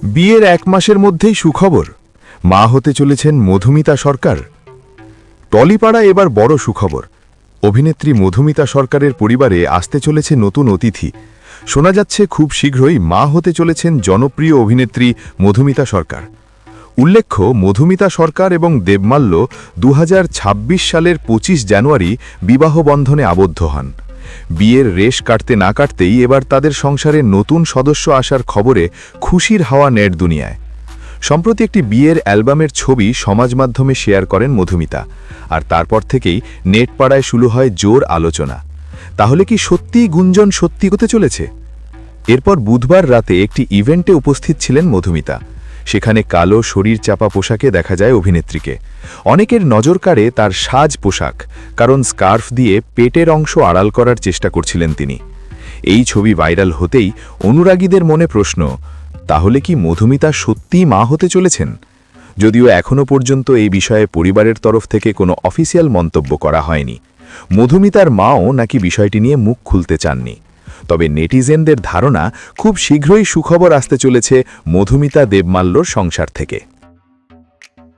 বিয়ের 1 মাসের মধ্যেই সুখবর, মা হতে চলেছেন মধুমিতা সরকার। টলিপাড়া এবার বড় সুখবর। অভিনেত্রী মধুমিতা সরকারের পরিবারে আসতে চলেছে নতুন অতিথি। শোনা যাচ্ছে খুব শীঘ্রই মা হতে চলেছেন জনপ্রিয় অভিনেত্রী মধুমিতা সরকার। উল্লেখ্য, মধুমিতা সরকার এবং দেবমাল্য 2026 সালের 25 জানুয়ারি বিবাহ বন্ধনে আবদ্ধ হন। বিয়ের রেশ কাটতে না কাটতেই এবার তাদের সংসারে নতুন সদস্য আসার খবরে খুশির হাওয়া নেট দুনিয়ায়। সম্প্রতি একটি বিয়ের অ্যালবামের ছবি সমাজ মাধ্যমে শেয়ার করেন মধুমিতা, আর তারপর থেকেই নেট পাড়ায় শুরু হয় জোর আলোচনা। তাহলে কি সত্যিই গুঞ্জন সত্যি হতে চলেছে? এরপর বুধবার রাতে একটি ইভেন্টে উপস্থিত ছিলেন মধুমিতা। সেখানে কালো শরীর চাপা পোশাকে দেখা যায় অভিনেত্রীকে। অনেকের নজর কাড়ে তার সাজ পোশাক, কারণ স্কার্ফ দিয়ে পেটের অংশ আড়াল করার চেষ্টা করছিলেন তিনি। এই ছবি ভাইরাল হতেই অনুরাগীদের মনে প্রশ্ন, তাহলে কি মধুমিতা সত্যিই মা হতে চলেছেন? যদিও এখনও পর্যন্ত এই বিষয়ে পরিবারের তরফ থেকে কোনো অফিসিয়াল মন্তব্য করা হয়নি। মধুমিতার মাও নাকি বিষয়টি নিয়ে মুখ খুলতে চাননি। তবে নেটিজেনদের ধারণা, খুব শীঘ্রই সুখবর আসতে চলেছে মধুমিতা দেবমাল্যর সংসার থেকে।